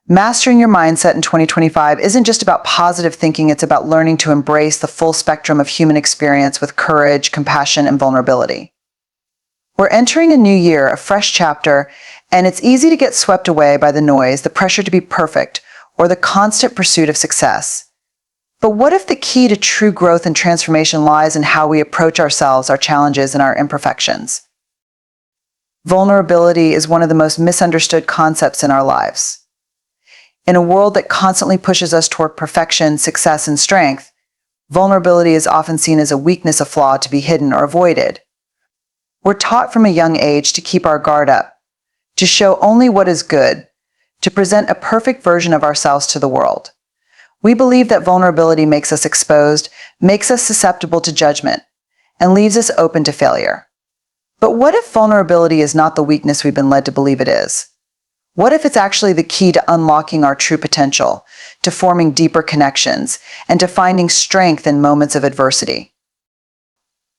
Mastering your mindset in 2025 isn't just about positive thinking, it's about learning to embrace the full spectrum of human experience with courage, compassion, and vulnerability. We're entering a new year, a fresh chapter, and it's easy to get swept away by the noise, the pressure to be perfect, or the constant pursuit of success. But what if the key to true growth and transformation lies in how we approach ourselves, our challenges, and our imperfections? Vulnerability is one of the most misunderstood concepts in our lives. In a world that constantly pushes us toward perfection, success, and strength, vulnerability is often seen as a weakness, a flaw to be hidden or avoided. We're taught from a young age to keep our guard up, to show only what is good, to present a perfect version of ourselves to the world. We believe that vulnerability makes us exposed, makes us susceptible to judgment, and leaves us open to failure. But what if vulnerability is not the weakness we've been led to believe it is? What if it's actually the key to unlocking our true potential, to forming deeper connections, and to finding strength in moments of adversity?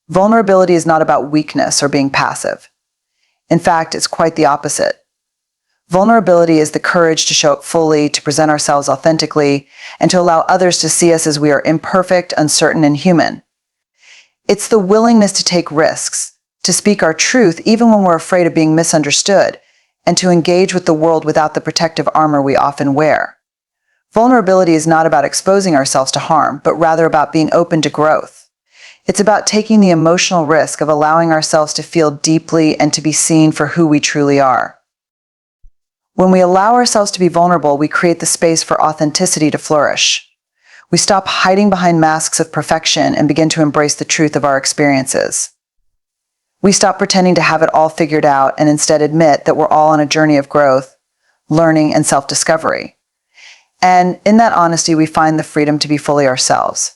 Vulnerability is not about weakness or being passive. In fact, it's quite the opposite. Vulnerability is the courage to show up fully, to present ourselves authentically, and to allow others to see us as we are imperfect, uncertain, and human. It's the willingness to take risks, to speak our truth even when we're afraid of being misunderstood, and to engage with the world without the protective armor we often wear. Vulnerability is not about exposing ourselves to harm, but rather about being open to growth. It's about taking the emotional risk of allowing ourselves to feel deeply and to be seen for who we truly are. When we allow ourselves to be vulnerable, we create the space for authenticity to flourish. We stop hiding behind masks of perfection and begin to embrace the truth of our experiences. We stop pretending to have it all figured out and instead admit that we're all on a journey of growth, learning, and self-discovery. And in that honesty, we find the freedom to be fully ourselves.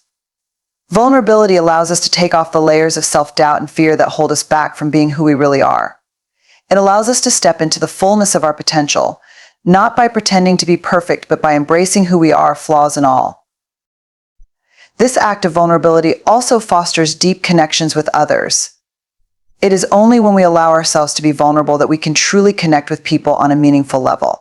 Vulnerability allows us to take off the layers of self-doubt and fear that hold us back from being who we really are. It allows us to step into the fullness of our potential, not by pretending to be perfect, but by embracing who we are, flaws and all. This act of vulnerability also fosters deep connections with others. It is only when we allow ourselves to be vulnerable that we can truly connect with people on a meaningful level.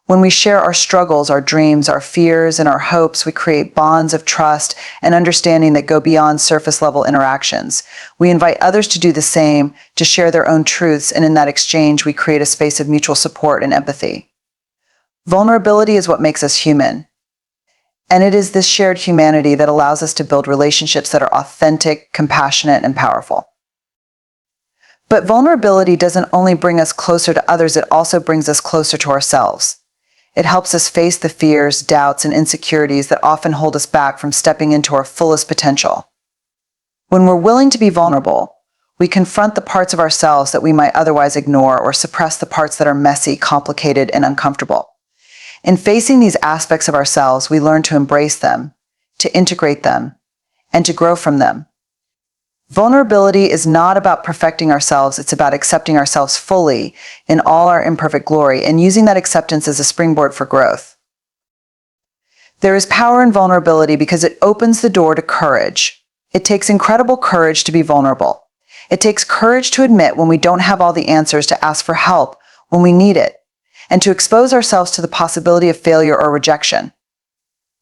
When we share our struggles, our dreams, our fears, and our hopes, we create bonds of trust and understanding that go beyond surface-level interactions. We invite others to do the same, to share their own truths, and in that exchange, we create a space of mutual support and empathy. Vulnerability is what makes us human. And it is this shared humanity that allows us to build relationships that are authentic, compassionate, and powerful. But vulnerability doesn't only bring us closer to others, it also brings us closer to ourselves. It helps us face the fears, doubts, and insecurities that often hold us back from stepping into our fullest potential. When we're willing to be vulnerable, we confront the parts of ourselves that we might otherwise ignore or suppress the parts that are messy, complicated, and uncomfortable. In facing these aspects of ourselves, we learn to embrace them, to integrate them, and to grow from them. Vulnerability is not about perfecting ourselves, it's about accepting ourselves fully in all our imperfect glory and using that acceptance as a springboard for growth. There is power in vulnerability because it opens the door to courage. It takes incredible courage to be vulnerable. It takes courage to admit when we don't have all the answers, to ask for help when we need it, and to expose ourselves to the possibility of failure or rejection.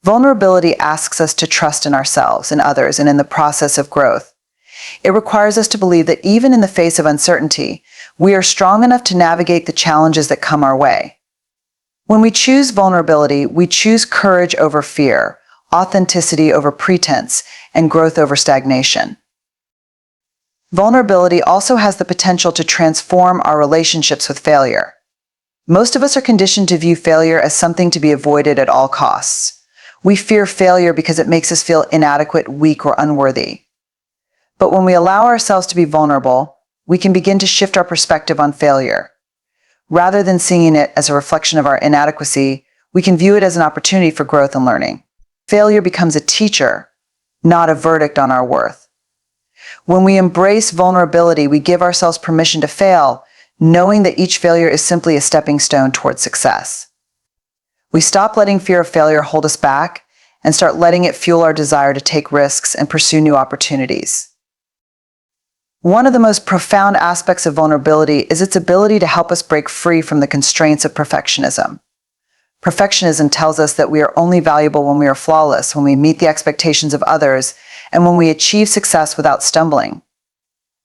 Vulnerability asks us to trust in ourselves, in others, and in the process of growth. It requires us to believe that even in the face of uncertainty, we are strong enough to navigate the challenges that come our way. When we choose vulnerability, we choose courage over fear, authenticity over pretense, and growth over stagnation. Vulnerability also has the potential to transform our relationships with failure. Most of us are conditioned to view failure as something to be avoided at all costs. We fear failure because it makes us feel inadequate, weak, or unworthy. But when we allow ourselves to be vulnerable, we can begin to shift our perspective on failure. Rather than seeing it as a reflection of our inadequacy, we can view it as an opportunity for growth and learning. Failure becomes a teacher, not a verdict on our worth. When we embrace vulnerability, we give ourselves permission to fail, knowing that each failure is simply a stepping stone towards success. We stop letting fear of failure hold us back and start letting it fuel our desire to take risks and pursue new opportunities. One of the most profound aspects of vulnerability is its ability to help us break free from the constraints of perfectionism. Perfectionism tells us that we are only valuable when we are flawless, when we meet the expectations of others, and when we achieve success without stumbling.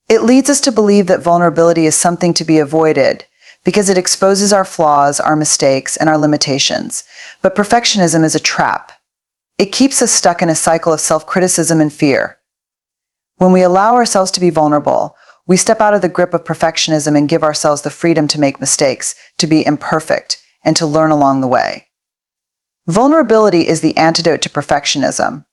It leads us to believe that vulnerability is something to be avoided because it exposes our flaws, our mistakes, and our limitations. But perfectionism is a trap. It keeps us stuck in a cycle of self-criticism and fear. When we allow ourselves to be vulnerable, we step out of the grip of perfectionism and give ourselves the freedom to make mistakes, to be imperfect, and to learn along the way. Vulnerability is the antidote to perfectionism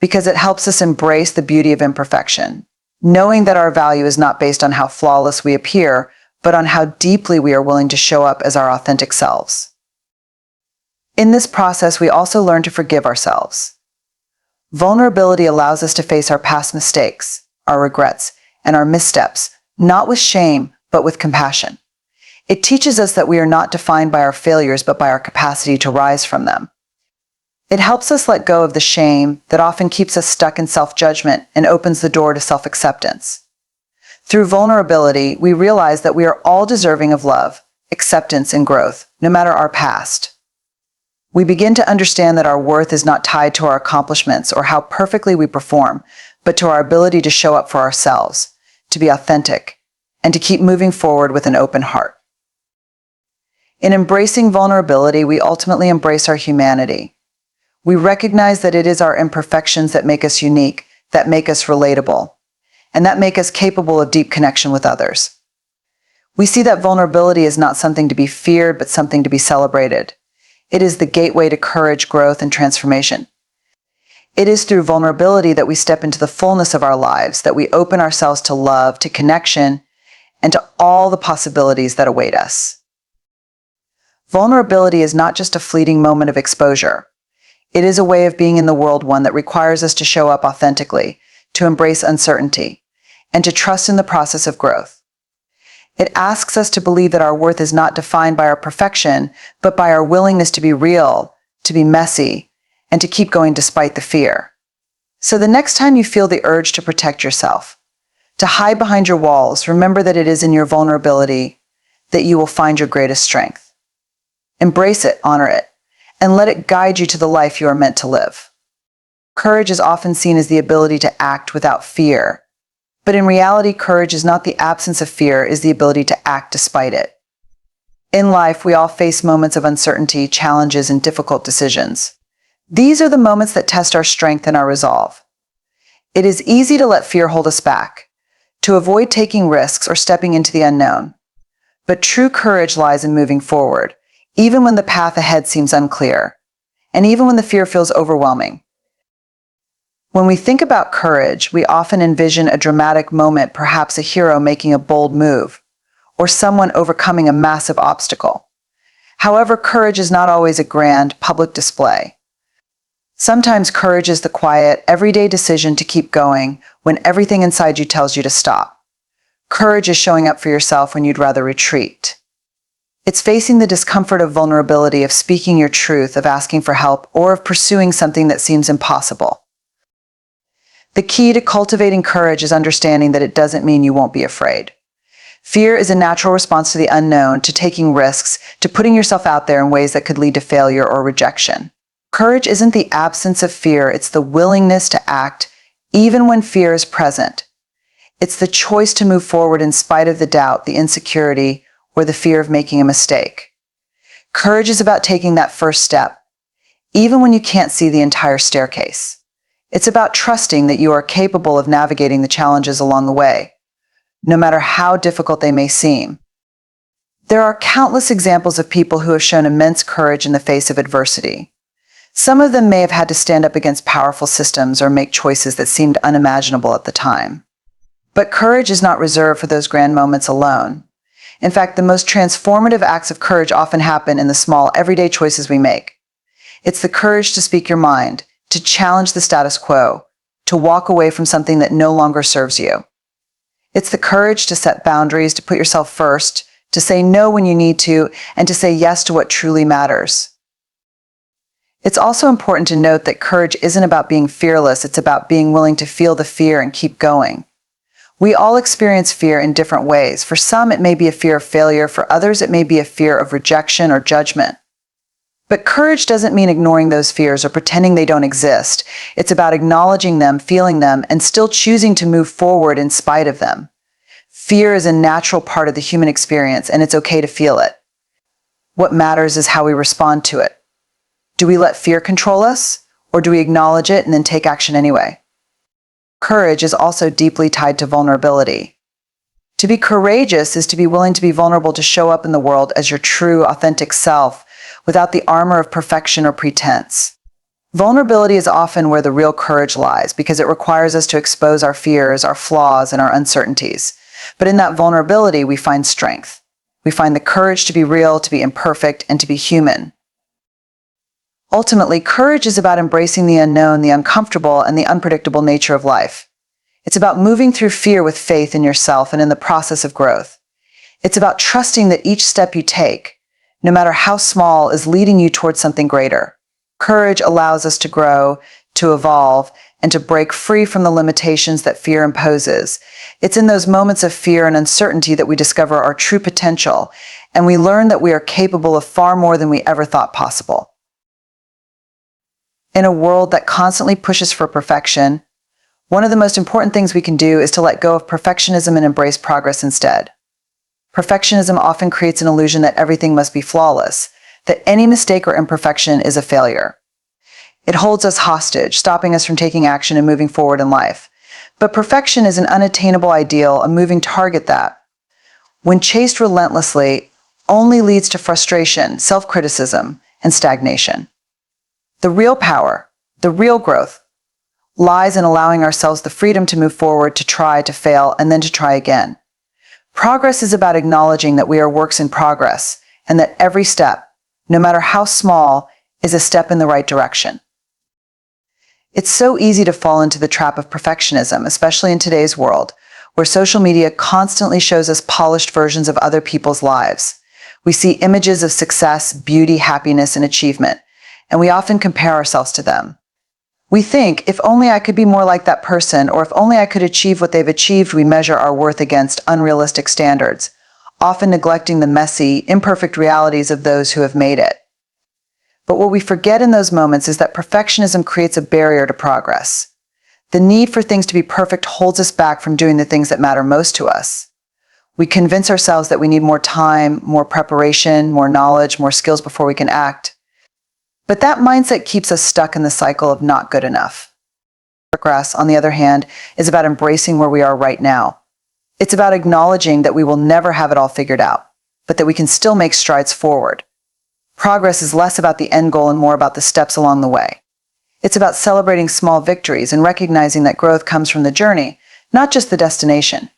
because it helps us embrace the beauty of imperfection, knowing that our value is not based on how flawless we appear, but on how deeply we are willing to show up as our authentic selves. In this process, we also learn to forgive ourselves. Vulnerability allows us to face our past mistakes, our regrets, and our missteps, not with shame, but with compassion. It teaches us that we are not defined by our failures, but by our capacity to rise from them. It helps us let go of the shame that often keeps us stuck in self-judgment and opens the door to self-acceptance. Through vulnerability, we realize that we are all deserving of love, acceptance, and growth, no matter our past. We begin to understand that our worth is not tied to our accomplishments or how perfectly we perform, but to our ability to show up for ourselves, to be authentic, and to keep moving forward with an open heart. In embracing vulnerability, we ultimately embrace our humanity. We recognize that it is our imperfections that make us unique, that make us relatable, and that make us capable of deep connection with others. We see that vulnerability is not something to be feared, but something to be celebrated. It is the gateway to courage, growth, and transformation. It is through vulnerability that we step into the fullness of our lives, that we open ourselves to love, to connection, and to all the possibilities that await us. Vulnerability is not just a fleeting moment of exposure. It is a way of being in the world, one that requires us to show up authentically, to embrace uncertainty, and to trust in the process of growth. It asks us to believe that our worth is not defined by our perfection, but by our willingness to be real, to be messy, and to keep going despite the fear. So the next time you feel the urge to protect yourself, to hide behind your walls, remember that it is in your vulnerability that you will find your greatest strength. Embrace it, honor it, and let it guide you to the life you are meant to live. Courage is often seen as the ability to act without fear. But in reality, courage is not the absence of fear, it is the ability to act despite it. In life, we all face moments of uncertainty, challenges, and difficult decisions. These are the moments that test our strength and our resolve. It is easy to let fear hold us back, to avoid taking risks or stepping into the unknown. But true courage lies in moving forward, even when the path ahead seems unclear, and even when the fear feels overwhelming. When we think about courage, we often envision a dramatic moment, perhaps a hero making a bold move, or someone overcoming a massive obstacle. However, courage is not always a grand, public display. Sometimes courage is the quiet, everyday decision to keep going when everything inside you tells you to stop. Courage is showing up for yourself when you'd rather retreat. It's facing the discomfort of vulnerability, of speaking your truth, of asking for help, or of pursuing something that seems impossible. The key to cultivating courage is understanding that it doesn't mean you won't be afraid. Fear is a natural response to the unknown, to taking risks, to putting yourself out there in ways that could lead to failure or rejection. Courage isn't the absence of fear, it's the willingness to act even when fear is present. It's the choice to move forward in spite of the doubt, the insecurity, or the fear of making a mistake. Courage is about taking that first step, even when you can't see the entire staircase. It's about trusting that you are capable of navigating the challenges along the way, no matter how difficult they may seem. There are countless examples of people who have shown immense courage in the face of adversity. Some of them may have had to stand up against powerful systems or make choices that seemed unimaginable at the time. But courage is not reserved for those grand moments alone. In fact, the most transformative acts of courage often happen in the small, everyday choices we make. It's the courage to speak your mind, to challenge the status quo, to walk away from something that no longer serves you. It's the courage to set boundaries, to put yourself first, to say no when you need to, and to say yes to what truly matters. It's also important to note that courage isn't about being fearless, it's about being willing to feel the fear and keep going. We all experience fear in different ways. For some, it may be a fear of failure. For others, it may be a fear of rejection or judgment. But courage doesn't mean ignoring those fears or pretending they don't exist. It's about acknowledging them, feeling them, and still choosing to move forward in spite of them. Fear is a natural part of the human experience, and it's okay to feel it. What matters is how we respond to it. Do we let fear control us, or do we acknowledge it and then take action anyway? Courage is also deeply tied to vulnerability. To be courageous is to be willing to be vulnerable, to show up in the world as your true, authentic self, without the armor of perfection or pretense. Vulnerability is often where the real courage lies, because it requires us to expose our fears, our flaws, and our uncertainties. But in that vulnerability, we find strength. We find the courage to be real, to be imperfect, and to be human. Ultimately, courage is about embracing the unknown, the uncomfortable, and the unpredictable nature of life. It's about moving through fear with faith in yourself and in the process of growth. It's about trusting that each step you take, no matter how small, is leading you towards something greater. Courage allows us to grow, to evolve, and to break free from the limitations that fear imposes. It's in those moments of fear and uncertainty that we discover our true potential, and we learn that we are capable of far more than we ever thought possible. In a world that constantly pushes for perfection, one of the most important things we can do is to let go of perfectionism and embrace progress instead. Perfectionism often creates an illusion that everything must be flawless, that any mistake or imperfection is a failure. It holds us hostage, stopping us from taking action and moving forward in life. But perfection is an unattainable ideal, a moving target that, when chased relentlessly, only leads to frustration, self-criticism, and stagnation. The real power, the real growth, lies in allowing ourselves the freedom to move forward, to try, to fail, and then to try again. Progress is about acknowledging that we are works in progress, and that every step, no matter how small, is a step in the right direction. It's so easy to fall into the trap of perfectionism, especially in today's world, where social media constantly shows us polished versions of other people's lives. We see images of success, beauty, happiness, and achievement, and we often compare ourselves to them. We think, if only I could be more like that person, or if only I could achieve what they've achieved. We measure our worth against unrealistic standards, often neglecting the messy, imperfect realities of those who have made it. But what we forget in those moments is that perfectionism creates a barrier to progress. The need for things to be perfect holds us back from doing the things that matter most to us. We convince ourselves that we need more time, more preparation, more knowledge, more skills before we can act. But that mindset keeps us stuck in the cycle of not good enough. Progress, on the other hand, is about embracing where we are right now. It's about acknowledging that we will never have it all figured out, but that we can still make strides forward. Progress is less about the end goal and more about the steps along the way. It's about celebrating small victories and recognizing that growth comes from the journey, not just the destination.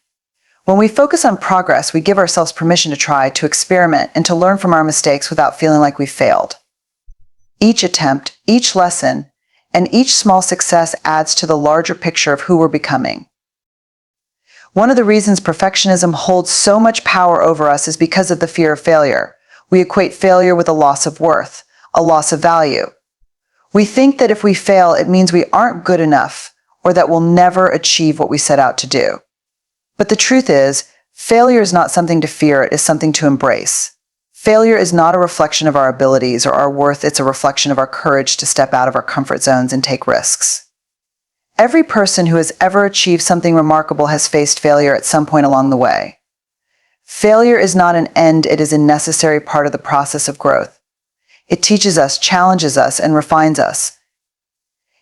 When we focus on progress, we give ourselves permission to try, to experiment, and to learn from our mistakes without feeling like we've failed. Each attempt, each lesson, and each small success adds to the larger picture of who we're becoming. One of the reasons perfectionism holds so much power over us is because of the fear of failure. We equate failure with a loss of worth, a loss of value. We think that if we fail, it means we aren't good enough, or that we'll never achieve what we set out to do. But the truth is, failure is not something to fear, it is something to embrace. Failure is not a reflection of our abilities or our worth, it's a reflection of our courage to step out of our comfort zones and take risks. Every person who has ever achieved something remarkable has faced failure at some point along the way. Failure is not an end, it is a necessary part of the process of growth. It teaches us, challenges us, and refines us.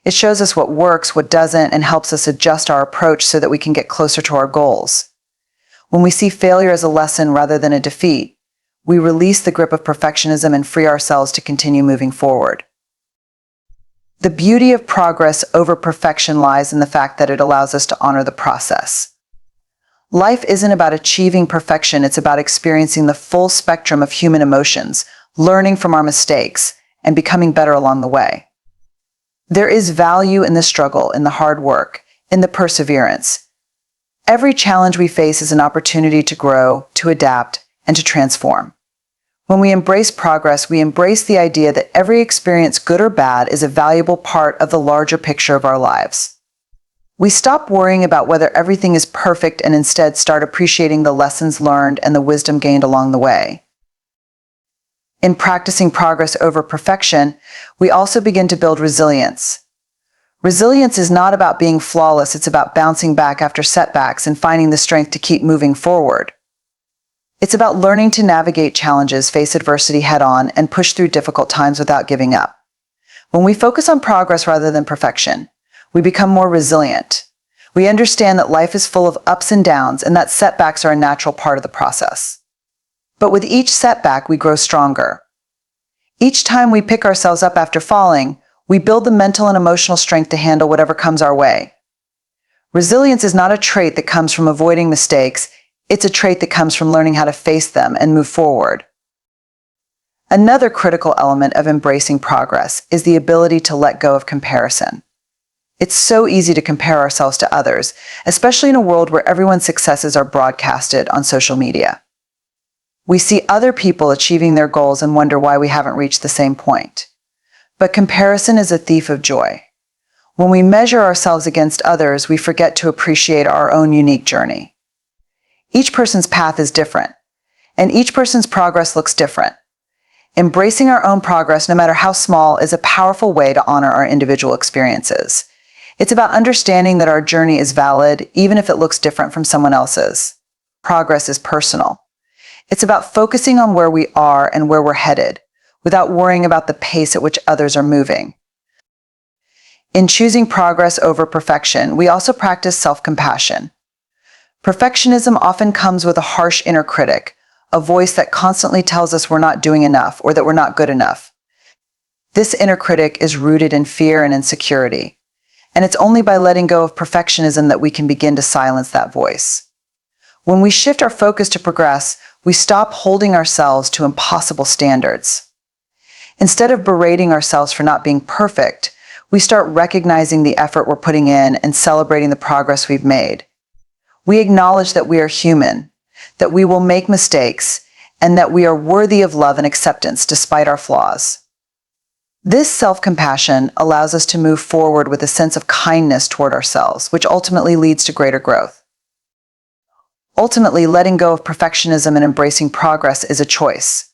It shows us what works, what doesn't, and helps us adjust our approach so that we can get closer to our goals. When we see failure as a lesson rather than a defeat, we release the grip of perfectionism and free ourselves to continue moving forward. The beauty of progress over perfection lies in the fact that it allows us to honor the process. Life isn't about achieving perfection, it's about experiencing the full spectrum of human emotions, learning from our mistakes, and becoming better along the way. There is value in the struggle, in the hard work, in the perseverance. Every challenge we face is an opportunity to grow, to adapt, and to transform. When we embrace progress, we embrace the idea that every experience, good or bad, is a valuable part of the larger picture of our lives. We stop worrying about whether everything is perfect and instead start appreciating the lessons learned and the wisdom gained along the way. In practicing progress over perfection, we also begin to build resilience. Resilience is not about being flawless, it's about bouncing back after setbacks and finding the strength to keep moving forward. It's about learning to navigate challenges, face adversity head-on, and push through difficult times without giving up. When we focus on progress rather than perfection, we become more resilient. We understand that life is full of ups and downs and that setbacks are a natural part of the process. But with each setback, we grow stronger. Each time we pick ourselves up after falling, we build the mental and emotional strength to handle whatever comes our way. Resilience is not a trait that comes from avoiding mistakes, it's a trait that comes from learning how to face them and move forward. Another critical element of embracing progress is the ability to let go of comparison. It's so easy to compare ourselves to others, especially in a world where everyone's successes are broadcasted on social media. We see other people achieving their goals and wonder why we haven't reached the same point. But comparison is a thief of joy. When we measure ourselves against others, we forget to appreciate our own unique journey. Each person's path is different, and each person's progress looks different. Embracing our own progress, no matter how small, is a powerful way to honor our individual experiences. It's about understanding that our journey is valid, even if it looks different from someone else's. Progress is personal. It's about focusing on where we are and where we're headed, without worrying about the pace at which others are moving. In choosing progress over perfection, we also practice self-compassion. Perfectionism often comes with a harsh inner critic, a voice that constantly tells us we're not doing enough or that we're not good enough. This inner critic is rooted in fear and insecurity, and it's only by letting go of perfectionism that we can begin to silence that voice. When we shift our focus to progress, we stop holding ourselves to impossible standards. Instead of berating ourselves for not being perfect, we start recognizing the effort we're putting in and celebrating the progress we've made. We acknowledge that we are human, that we will make mistakes, and that we are worthy of love and acceptance despite our flaws. This self-compassion allows us to move forward with a sense of kindness toward ourselves, which ultimately leads to greater growth. Ultimately, letting go of perfectionism and embracing progress is a choice.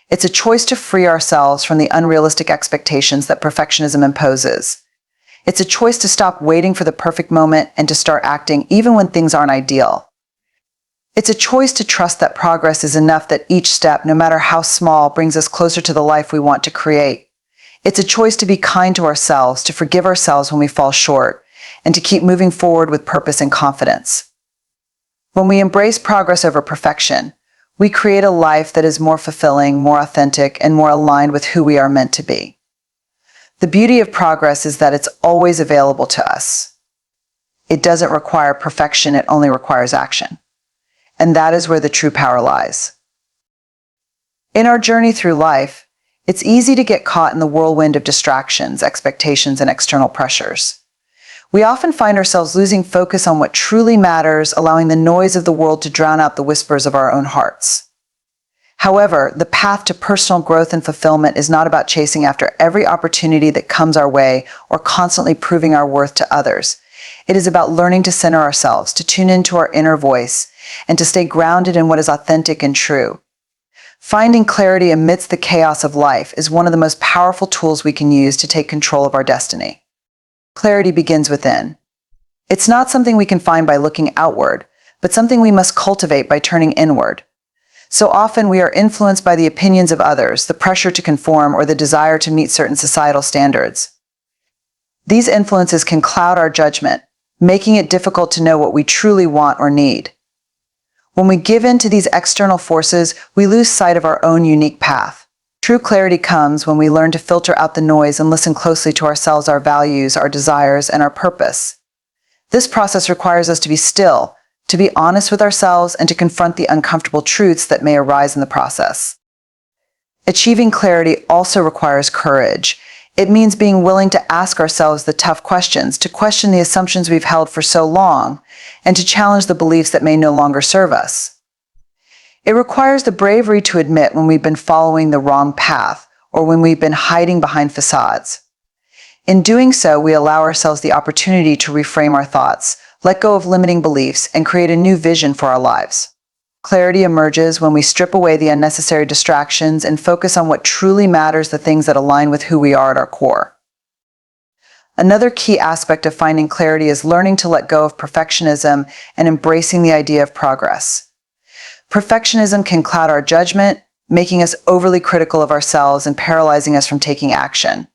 It's a choice to free ourselves from the unrealistic expectations that perfectionism imposes. It's a choice to stop waiting for the perfect moment and to start acting even when things aren't ideal. It's a choice to trust that progress is enough, that each step, no matter how small, brings us closer to the life we want to create. It's a choice to be kind to ourselves, to forgive ourselves when we fall short, and to keep moving forward with purpose and confidence. When we embrace progress over perfection, we create a life that is more fulfilling, more authentic, and more aligned with who we are meant to be. The beauty of progress is that it's always available to us. It doesn't require perfection, it only requires action. And that is where the true power lies. In our journey through life, it's easy to get caught in the whirlwind of distractions, expectations, and external pressures. We often find ourselves losing focus on what truly matters, allowing the noise of the world to drown out the whispers of our own hearts. However, the path to personal growth and fulfillment is not about chasing after every opportunity that comes our way or constantly proving our worth to others. It is about learning to center ourselves, to tune into our inner voice, and to stay grounded in what is authentic and true. Finding clarity amidst the chaos of life is one of the most powerful tools we can use to take control of our destiny. Clarity begins within. It's not something we can find by looking outward, but something we must cultivate by turning inward. So often we are influenced by the opinions of others, the pressure to conform, or the desire to meet certain societal standards. These influences can cloud our judgment, making it difficult to know what we truly want or need. When we give in to these external forces, we lose sight of our own unique path. True clarity comes when we learn to filter out the noise and listen closely to ourselves, our values, our desires, and our purpose. This process requires us to be still, to be honest with ourselves, and to confront the uncomfortable truths that may arise in the process. Achieving clarity also requires courage. It means being willing to ask ourselves the tough questions, to question the assumptions we've held for so long, and to challenge the beliefs that may no longer serve us. It requires the bravery to admit when we've been following the wrong path or when we've been hiding behind facades. In doing so, we allow ourselves the opportunity to reframe our thoughts, let go of limiting beliefs, and create a new vision for our lives. Clarity emerges when we strip away the unnecessary distractions and focus on what truly matters, the things that align with who we are at our core. Another key aspect of finding clarity is learning to let go of perfectionism and embracing the idea of progress. Perfectionism can cloud our judgment, making us overly critical of ourselves and paralyzing us from taking action.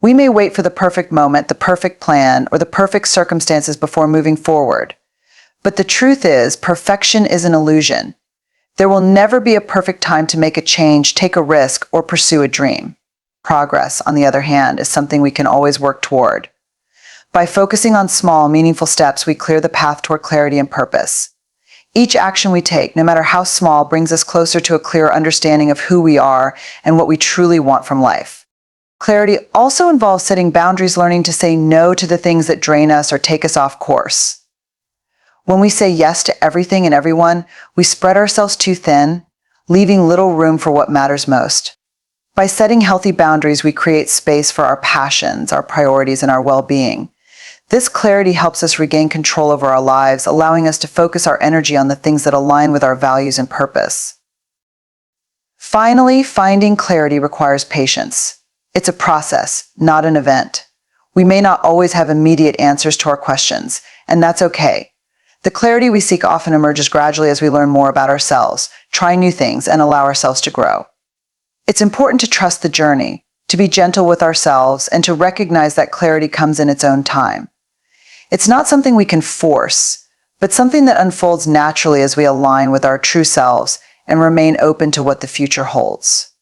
We may wait for the perfect moment, the perfect plan, or the perfect circumstances before moving forward. But the truth is, perfection is an illusion. There will never be a perfect time to make a change, take a risk, or pursue a dream. Progress, on the other hand, is something we can always work toward. By focusing on small, meaningful steps, we clear the path toward clarity and purpose. Each action we take, no matter how small, brings us closer to a clearer understanding of who we are and what we truly want from life. Clarity also involves setting boundaries, learning to say no to the things that drain us or take us off course. When we say yes to everything and everyone, we spread ourselves too thin, leaving little room for what matters most. By setting healthy boundaries, we create space for our passions, our priorities, and our well-being. This clarity helps us regain control over our lives, allowing us to focus our energy on the things that align with our values and purpose. Finally, finding clarity requires patience. It's a process, not an event. We may not always have immediate answers to our questions, and that's okay. The clarity we seek often emerges gradually as we learn more about ourselves, try new things, and allow ourselves to grow. It's important to trust the journey, to be gentle with ourselves, and to recognize that clarity comes in its own time. It's not something we can force, but something that unfolds naturally as we align with our true selves and remain open to what the future holds.